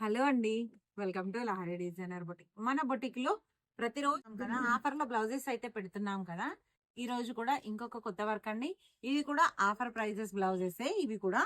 Hello అండి. Welcome to Lahari designer boutique. మన boutique లో ప్రతిరోజు కదా ఆఫర్ లో బ్లౌజెస్ అయితే పెడుతున్నాం కదా. ఈ రోజు కూడా ఇంకొక కొత్త వర్క్ అండి. ఇది కూడా ఆఫర్ ప్రైజెస్ బ్లౌజెస్. ఇవి కూడా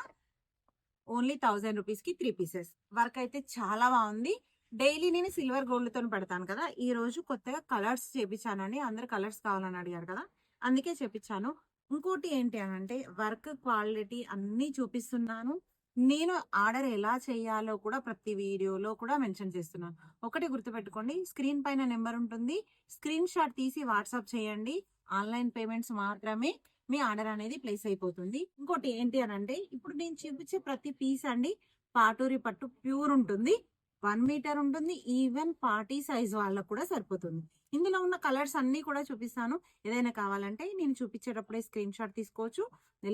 ఓన్లీ 1000 రూపీస్ కి 3 పీసెస్. వర్క్ అయితే చాలా బాగుంది. డైలీ నేను సిల్వర్ గోల్డ్ తో పెడతాను కదా. ఈ రోజు కొత్తగా కలర్స్ చేపించానండి. అందరు కలర్స్ కావాలని అడిగారు కదా, అందుకే చేపించాను. ఇంకోటి ఏంటి అని అంటే వర్క్ క్వాలిటీ అన్ని చూపిస్తున్నాను. నేను ఆర్డర్ ఎలా చేయాలో కూడా ప్రతి వీడియోలో కూడా మెన్షన్ చేస్తున్నాను. ఒకటి గుర్తుపెట్టుకోండి, స్క్రీన్ పైన నెంబర్ ఉంటుంది. స్క్రీన్ షాట్ తీసి వాట్సాప్ చేయండి. ఆన్లైన్ పేమెంట్స్ మాత్రమే మీ ఆర్డర్ అనేది ప్లేస్ అయిపోతుంది. ఇంకోటి ఏంటి అని అంటే ఇప్పుడు నేను చూపించే ప్రతి పీస్ అండి పాటూరి పట్టు ప్యూర్ ఉంటుంది. 1 మీటర్ ఉంటుంది. ఈవెన్ పార్టీ సైజ్ వాళ్ళకు కూడా సరిపోతుంది. ఇందులో ఉన్న కలర్స్ అన్ని కూడా చూపిస్తాను. ఏదైనా కావాలంటే నేను చూపించేటప్పుడే స్క్రీన్ షాట్ తీసుకోవచ్చు.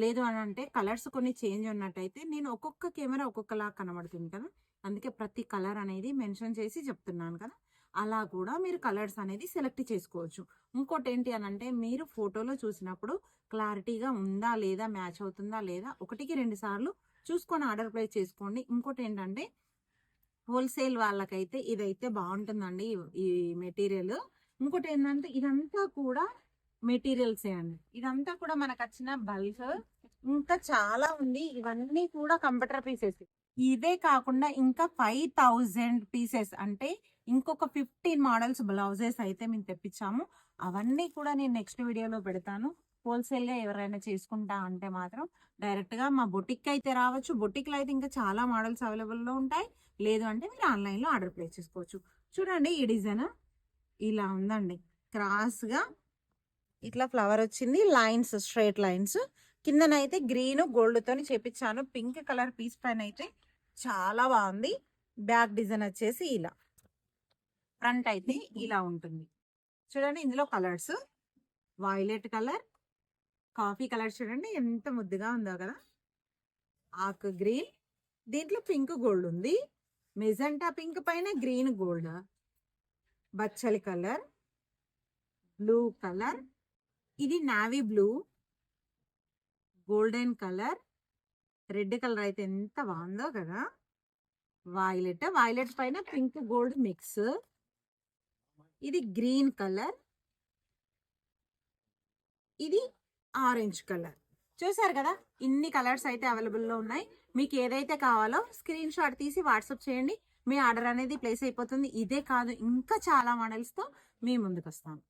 లేదు అని అంటే కలర్స్ కొన్ని చేంజ్ ఉన్నట్టయితే నేను ఒక్కొక్క కెమెరా ఒక్కొక్కలా కనబడుతుంది కదా, అందుకే ప్రతి కలర్ అనేది మెన్షన్ చేసి చెప్తున్నాను కదా. అలా కూడా మీరు కలర్స్ అనేది సెలెక్ట్ చేసుకోవచ్చు. ఇంకోటి ఏంటి అని అంటే మీరు ఫోటోలో చూసినప్పుడు క్లారిటీగా ఉందా లేదా, మ్యాచ్ అవుతుందా లేదా, 1-2 సార్లు చూసుకొని ఆర్డర్ ప్లేస్ చేసుకోండి. ఇంకోటి ఏంటంటే హోల్సేల్ వాళ్ళకైతే ఇదైతే బాగుంటుందండి ఈ మెటీరియల్. ఇంకోటి ఏంటంటే ఇదంతా కూడా మెటీరియల్సే అండి. ఇదంతా కూడా మనకు వచ్చిన బల్క్ ఇంకా చాలా ఉంది. ఇవన్నీ కూడా కంప్యూటర్ పీసెస్. ఇదే కాకుండా ఇంకా 5000 పీసెస్ అంటే ఇంకొక 15 మోడల్స్ బ్లౌజెస్ అయితే మేము తెప్పించాము. అవన్నీ కూడా నేను నెక్స్ట్ వీడియోలో పెడతాను. హోల్సేల్ గా ఎవరైనా చేసుకుంటా అంటే మాత్రం డైరెక్ట్ గా మా బొటిక్ అయితే రావచ్చు. బొటిక్ లో అయితే ఇంకా చాలా మోడల్స్ అవైలబుల్ లో ఉంటాయి. లేదు అంటే మీరు ఆన్లైన్ లో ఆర్డర్ ప్లేస్ చేసుకోవచ్చు. చూడండి ఈ డిజైన్ ఇలా ఉందండి. క్రాస్ గా ఇట్లా ఫ్లవర్ వచ్చింది. Lines, straight lines. కిందనైతే గ్రీన్ గోల్డ్ తోని చేపించాను. పింక్ కలర్ పీస్ పైన అయితే చాలా బాగుంది. బ్యాక్ డిజైన్ వచ్చేసి ఇలా, ఫ్రంట్ అయితే ఇలా ఉంటుంది. చూడండి ఇందులో colours violet colour, coffee colour చూడండి ఎంత ముద్దుగా ఉందో కదా, ఆక్ గ్రీన్, దీంట్లో పింక్ గోల్డ్ ఉంది. మెజెంటా పింక్ పైన గ్రీన్ గోల్డ్, బచ్చలి కలర్, బ్లూ కలర్, ఇది navy blue, golden colour, red colour అయితే ఎంత బాగుందో కదా, వైలెట్, వైలెట్ పైన పింక్ గోల్డ్ మిక్స్, ఇది గ్రీన్ కలర్, ఇది ఆరెంజ్ కలర్. చూసారు కదా, ఇన్ని కలర్స్ అయితే అవైలబుల్లో ఉన్నాయి. మీకు ఏదైతే కావాలో స్క్రీన్ షాట్ తీసి వాట్సాప్ చేయండి. మీ ఆర్డర్ అనేది ప్లేస్ అయిపోతుంది. ఇదే కాదు ఇంకా చాలా మోడల్స్తో మీ ముందుకు వస్తాను.